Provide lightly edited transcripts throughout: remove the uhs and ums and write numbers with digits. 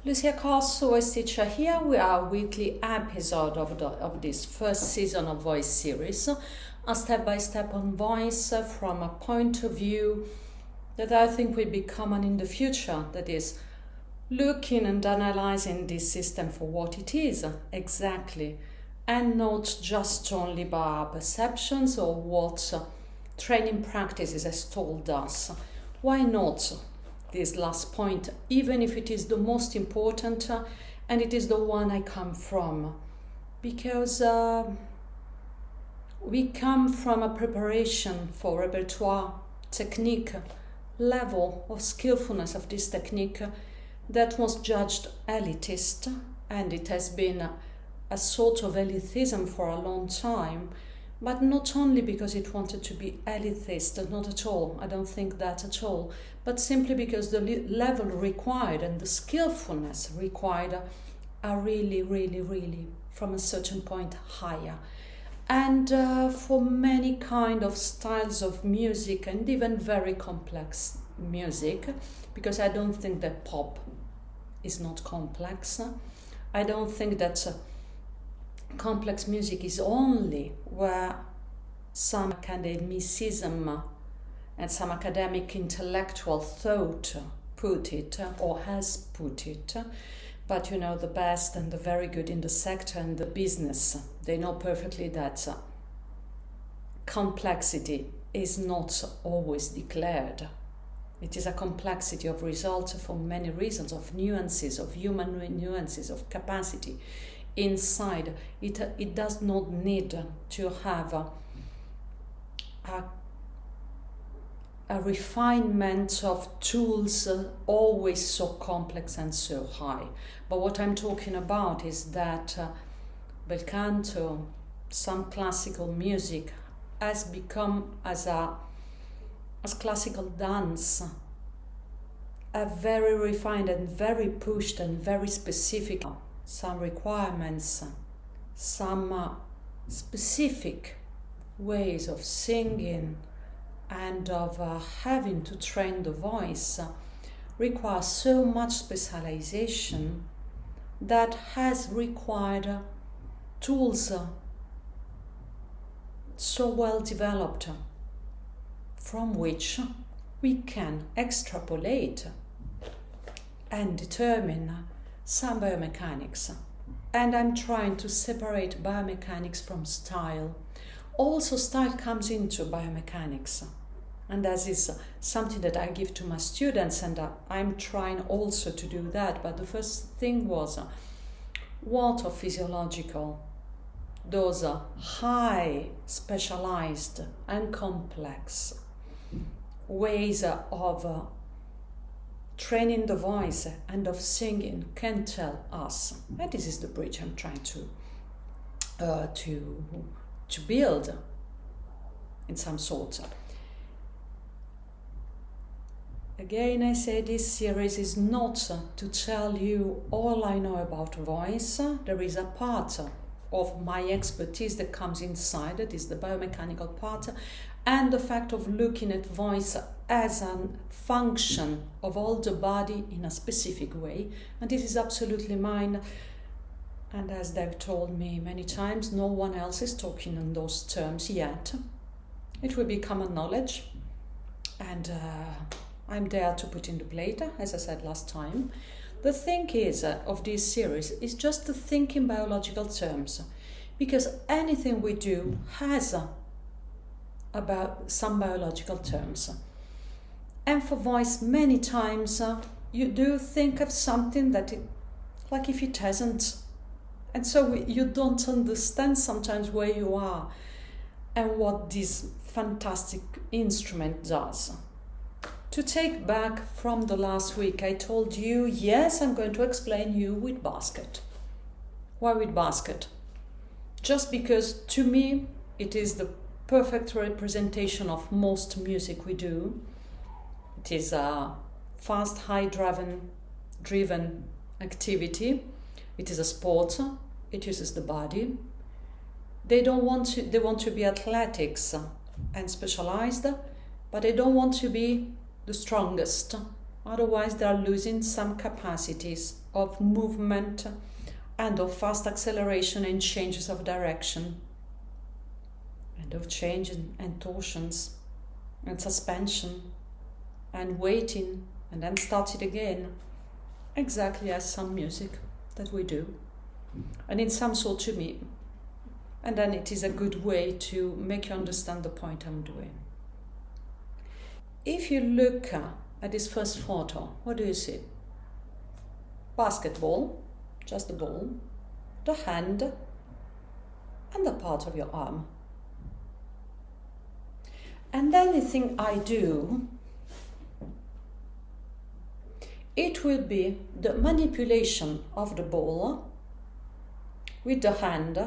Lucia Corso is teacher here. We are a weekly episode of this first season of Voice series, a step-by-step on voice from a point of view that I think will be common in the future, that is, looking and analyzing this system for what it is exactly, and not just only by our perceptions or what training practices has told us. Why not this last point, even if it is the most important and it is the one I come from? Because we come from a preparation for repertoire technique, level of skillfulness of this technique that was judged elitist, and it has been a sort of elitism for a long time, but not only because it wanted to be elitist, not at all, I don't think that at all, but simply because the level required and the skillfulness required are really from a certain point higher. And for many kind of styles of music and even very complex music, because I don't think that pop is not complex. I don't think that complex music is only where some academicism and some academic intellectual thought put it or has put it. But you know, the best and the very good in the sector and the business, they know perfectly that complexity is not always declared. It is a complexity of results for many reasons, of nuances, of human nuances, of capacity. Inside, it does not need to have a refinement of tools always so complex and so high. But what I'm talking about is that bel canto, some classical music, has become as classical dance, a very refined and very pushed and very specific, some requirements, some specific ways of singing and of having to train the voice require so much specialization that has required tools so well developed from which we can extrapolate and determine some biomechanics. And I'm trying to separate biomechanics from style. Also, style comes into biomechanics, and that is something that I give to my students, and I'm trying also to do that. But the first thing was what are physiological, those are high specialized and complex ways of training the voice and of singing can tell us. And this is the bridge I'm trying to build in some sort. Again, I say this series is not to tell you all I know about voice. There is a part of my expertise that comes inside, that is the biomechanical part, and the fact of looking at voice as a function of all the body in a specific way. And this is absolutely mine. And as they've told me many times, no one else is talking in those terms yet. It will be common knowledge. And I'm there to put in the plate, as I said last time. The thing is, of this series, is just to think in biological terms. Because anything we do has about some biological terms. And for voice, many times you do think of something that, like if it hasn't. And so you don't understand sometimes where you are and what this fantastic instrument does. To take back from the last week, I told you, yes, I'm going to explain you with basket. Why with basket? Just because to me it is the perfect representation of most music we do. It is a fast, high-driven activity. It is a sport. It uses the body. They want to be athletics and specialized, but they don't want to be the strongest. Otherwise, they are losing some capacities of movement and of fast acceleration and changes of direction, and of change and torsions and suspension and waiting and then start it again, exactly as some music that we do. And it sounds so to me, and then it is a good way to make you understand the point I'm doing. If you look at this first photo, what do you see? Basketball, just the ball, the hand, and the part of your arm. And anything I do, it will be the manipulation of the ball with the hand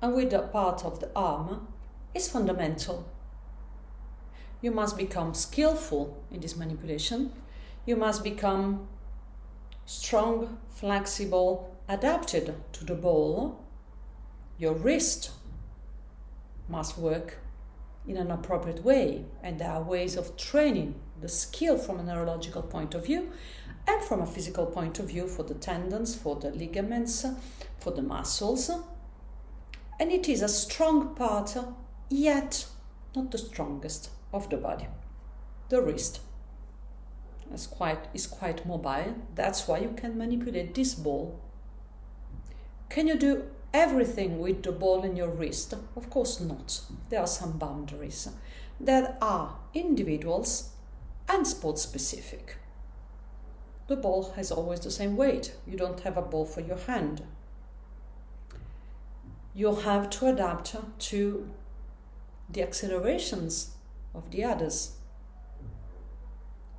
and with the part of the arm is fundamental. You must become skillful in this manipulation. You must become strong, flexible, adapted to the ball. Your wrist must work in an appropriate way, and there are ways of training the skill from a neurological point of view and from a physical point of view for the tendons, for the ligaments, for the muscles. And it is a strong part, yet not the strongest of the body. The wrist is quite mobile. That's why you can manipulate this ball. Can you do everything with the ball in your wrist? Of course not. There are some boundaries that are individuals and sport specific. The ball has always the same weight. You don't have a ball for your hand. You have to adapt to the accelerations of the others.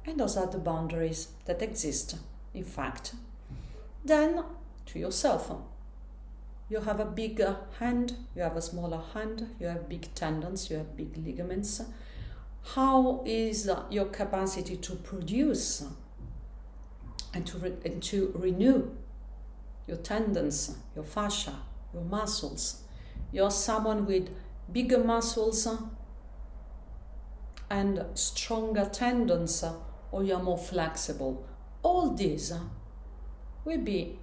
And those are the boundaries that exist, in fact. Then, to yourself. You have a bigger hand, you have a smaller hand, you have big tendons, you have big ligaments. How is your capacity to produce and to renew your tendons, your fascia, your muscles? You're someone with bigger muscles and stronger tendons, or you're more flexible. All these will be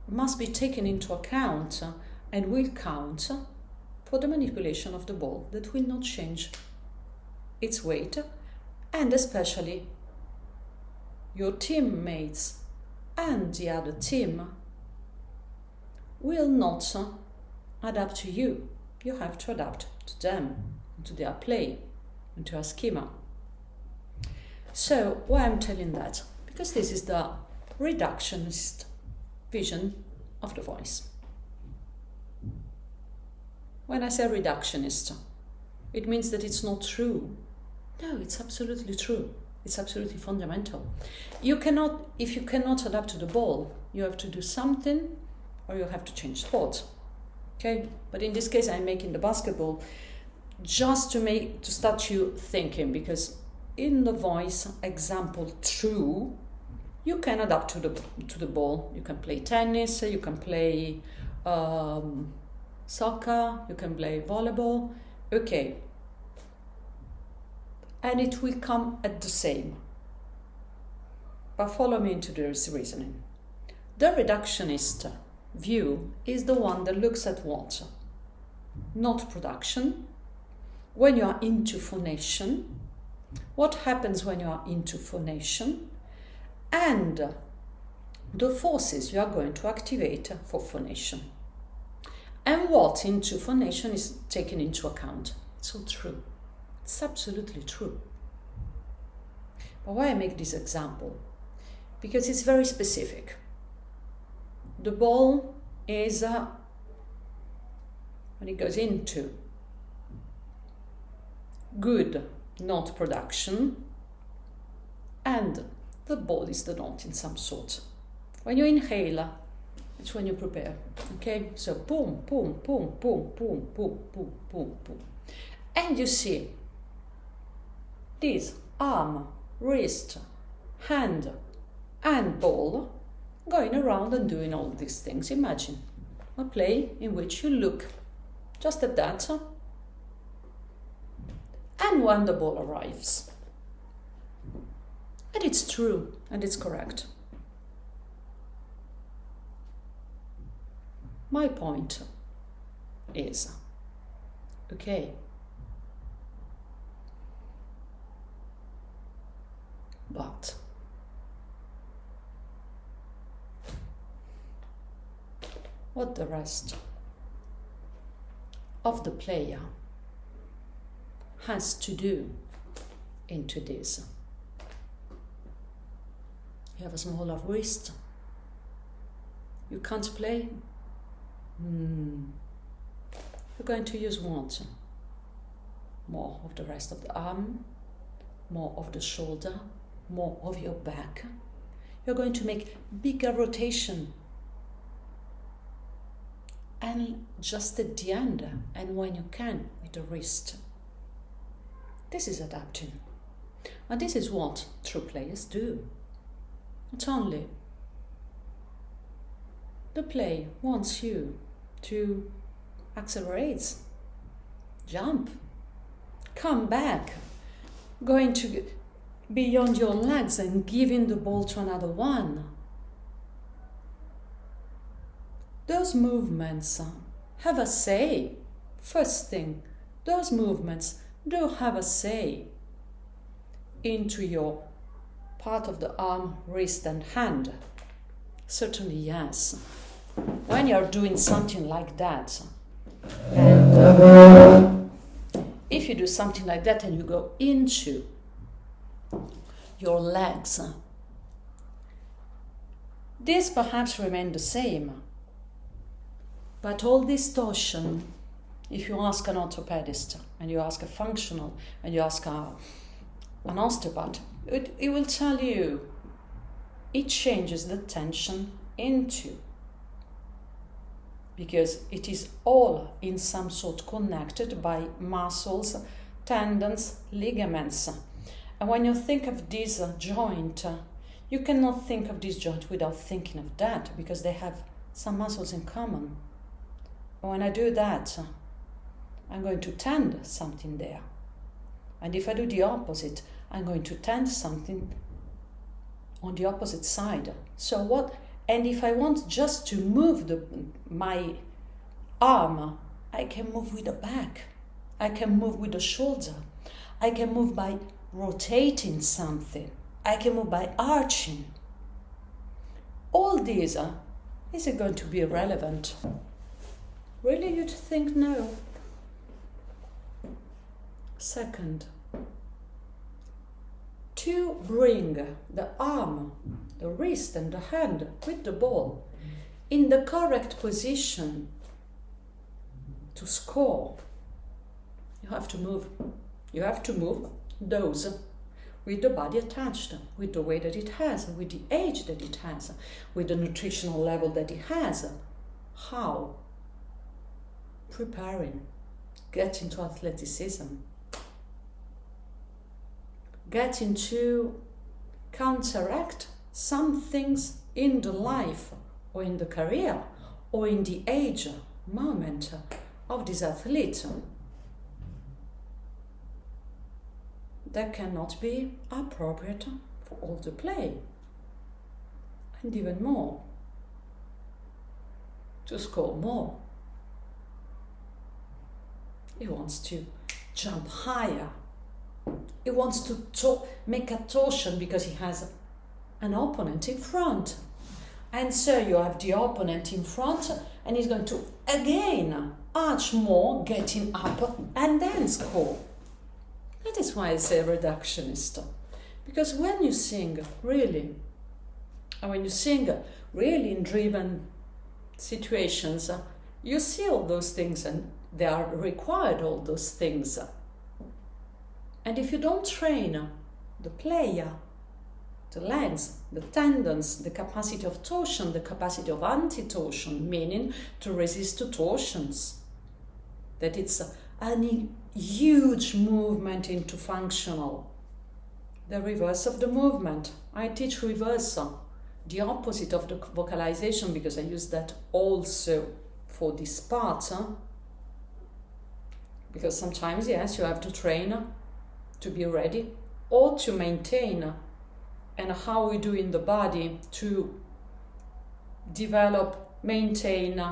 must be taken into account and will count for the manipulation of the ball that will not change its weight, and especially your teammates and the other team will not adapt to you. You have to adapt to them, to their play, and to a schema. So why I'm telling that? Because this is the reductionist vision of the voice. When I say reductionist, it means that it's not true. No, it's absolutely true. It's absolutely fundamental. If you cannot adapt to the ball, you have to do something, or you have to change sport. Okay? But in this case, I'm making the basketball just to start you thinking, because in the voice example true, you can adapt to the ball. You can play tennis, you can play soccer, you can play volleyball. Okay. And it will come at the same. But follow me into this reasoning. The reductionist view is the one that looks at what? Not production. When you are into phonation, what happens when you are into phonation, and the forces you are going to activate for phonation. And what into phonation is taken into account. It's all true. It's absolutely true. But why I make this example? Because it's very specific. The ball is, when it goes into good, not production, and the ball is the note in some sort. When you inhale, it's when you prepare. Okay? So boom, boom, boom, boom, boom, boom, boom, boom, boom. And you see this arm, wrist, hand, and ball going around and doing all these things. Imagine a play in which you look just at that, and when the ball arrives, And it's true, and it's correct. My point is, okay, but what the rest of the player has to do into this? You have a smaller wrist. You can't play. You're going to use what? More of the rest of the arm, more of the shoulder, more of your back. You're going to make bigger rotation. And just at the end, and when you can, with the wrist. This is adapting. And this is what true players do. Not only the play wants you to accelerate, jump, come back, going to beyond your legs and giving the ball to another one. Those movements have a say. First thing, those movements do have a say into your part of the arm, wrist and hand. Certainly yes. When you're doing something like that, and if you do something like that and you go into your legs, this perhaps remain the same. But all this torsion, if you ask an orthopedist and you ask a functional and you ask an osteopath, it will tell you it changes the tension into, because it is all in some sort connected by muscles, tendons, ligaments. And when you think of this joint, you cannot think of this joint without thinking of that, because they have some muscles in common. When I do that, I'm going to tend something there. And if I do the opposite, I'm going to tend something on the opposite side. So what? And if I want just to move my arm, I can move with the back. I can move with the shoulder. I can move by rotating something. I can move by arching. All these, is it going to be irrelevant? Really, you'd think no. Second, to bring the arm, the wrist and the hand with the ball in the correct position to score, you have to move. You have to move those with the body attached, with the weight that it has, with the age that it has, with the nutritional level that it has. How? Preparing, getting to athleticism, getting to counteract some things in the life or in the career or in the age moment of this athlete that cannot be appropriate for all the play. And even more, to score more. He wants to jump higher. He wants to make a torsion because he has an opponent in front. And so you have the opponent in front and he's going to again arch more, getting up and then score. That is why I say reductionist. Because when you sing really, and when you sing really in driven situations, you see all those things and they are required, all those things. And if you don't train the player, the legs, the tendons, the capacity of torsion, the capacity of anti-torsion, meaning to resist to torsions, that it's a huge movement into functional. The reverse of the movement. I teach reversal, the opposite of the vocalization, because I use that also for this part. Because sometimes, yes, you have to train to be ready or to maintain and how we do in the body to develop, maintain,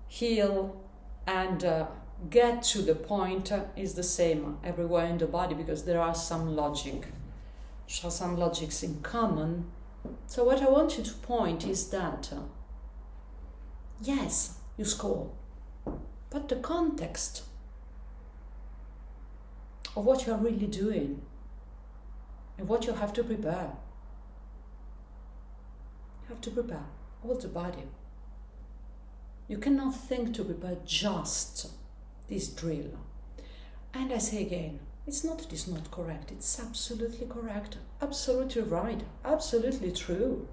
heal, and get to the point is the same everywhere in the body, because there are some logics in common. So what I want you to point is that yes, you score, but the context of what you are really doing and what you have to prepare. You have to prepare all the body. You cannot think to prepare just this drill. And I say again, it's not correct, it's absolutely correct, absolutely right, absolutely true.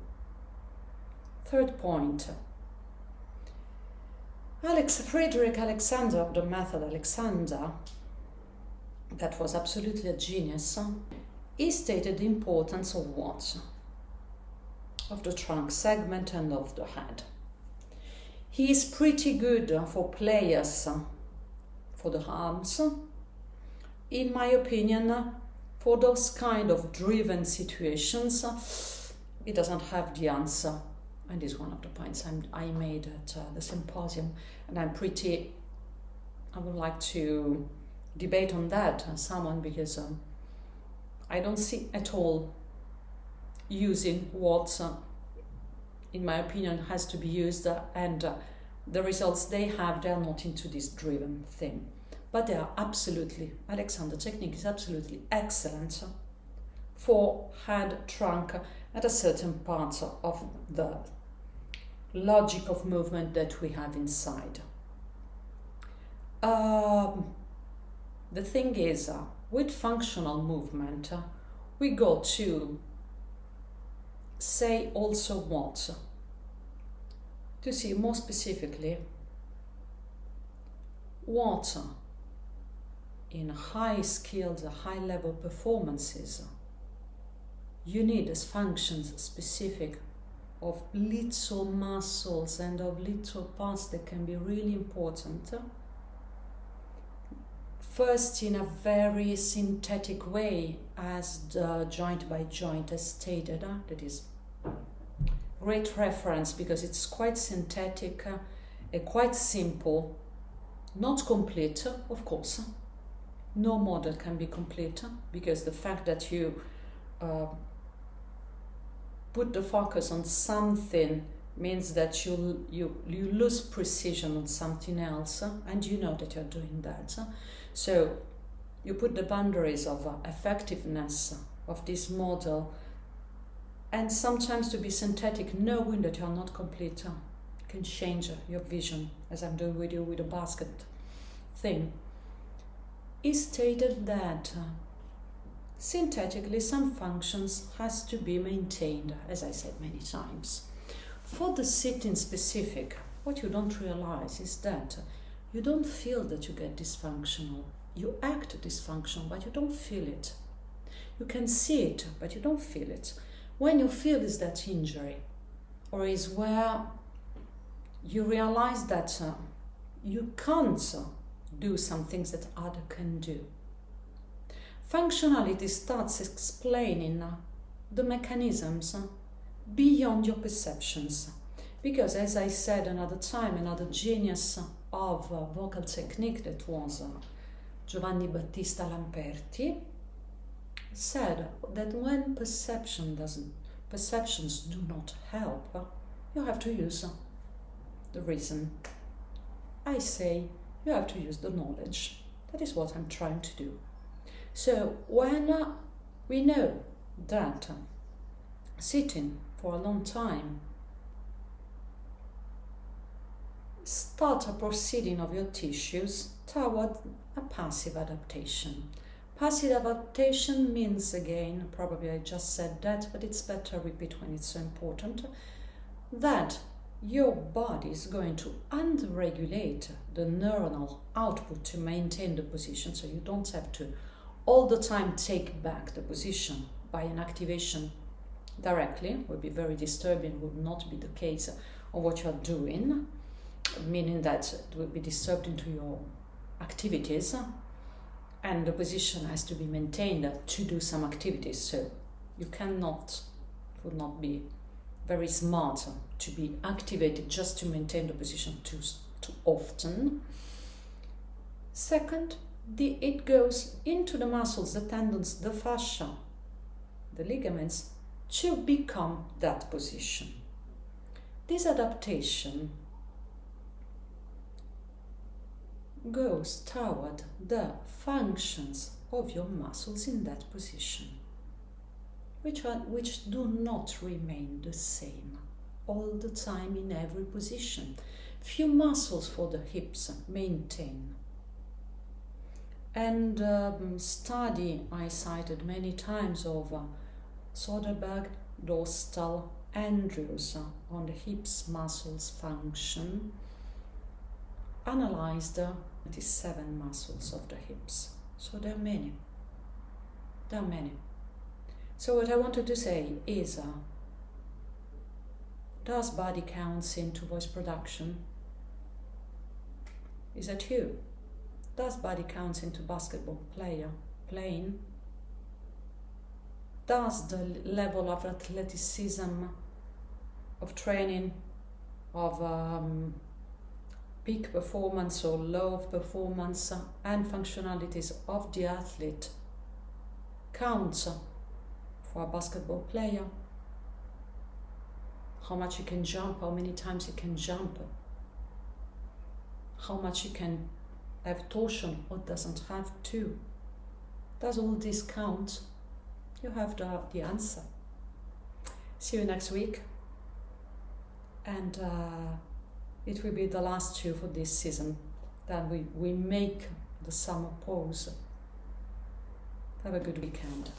Third point. Friedrich Alexander of the method Alexander, that was absolutely a genius, he stated the importance of what? Of the trunk segment and of the head. He is pretty good for players, for the arms. In my opinion, for those kind of driven situations, he doesn't have the answer. And this is one of the points I made at the symposium. And I would like to debate on that someone, because I don't see at all using what, in my opinion, has to be used, and the results they have, they are not into this driven thing. But they are absolutely, Alexander technique is absolutely excellent for head, trunk, at a certain part of the logic of movement that we have inside. The thing is, with functional movement, we go to say also what? To see more specifically what in high-skilled, high-level performances you need as functions specific of little muscles and of little parts that can be really important. First, in a very synthetic way, as the joint by joint has stated, that is great reference because it's quite synthetic and quite simple, not complete, of course. No model can be complete, because the fact that you put the focus on something means that you lose precision on something else, and you know that you're doing that. So you put the boundaries of effectiveness of this model, and sometimes to be synthetic, knowing that you're not complete, can change your vision, as I'm doing with you with the basket thing. He stated that synthetically some functions has to be maintained, as I said many times. For the sitting specific, what you don't realize is that you don't feel that you get dysfunctional. You act dysfunctional, but you don't feel it. You can see it, but you don't feel it. When you feel is that injury, or is where you realize that you can't do some things that other can do. Functionality starts explaining the mechanisms beyond your perceptions, because as I said another time, another genius of vocal technique, that was Giovanni Battista Lamperti, said that when perceptions do not help, you have to use the reason. I say you have to use the knowledge. That is what I'm trying to do. So when we know that sitting for a long time start a proceeding of your tissues toward a passive adaptation. Passive adaptation means, again, probably I just said that, but it's better to repeat when it's so important, that your body is going to unregulate the neuronal output to maintain the position, so you don't have to all the time take back the position by an activation directly. Would be very disturbing, would not be the case of what you are doing, meaning that it will be disturbed into your activities, and the position has to be maintained to do some activities, so you cannot It would not be very smart to be activated just to maintain the position too often. Second, it goes into the muscles, the tendons, the fascia, the ligaments, to become that position. This adaptation goes toward the functions of your muscles in that position, which do not remain the same all the time in every position. Few muscles for the hips maintain. And study I cited many times of Soderbergh, Dostal, Andrews on the hips muscles function analyzed 27 muscles of the hips. So there are many. So what I wanted to say is, does body counts into voice production? Is that you? Does body counts into basketball playing? Does the level of athleticism, of training, of peak performance or low performance and functionalities of the athlete counts for a basketball player? How much he can jump, how many times he can jump, how much he can have torsion or doesn't have to. Does all this count? You have the answer. See you next week, and it will be the last two for this season. Then we make the summer pause. Have a good weekend.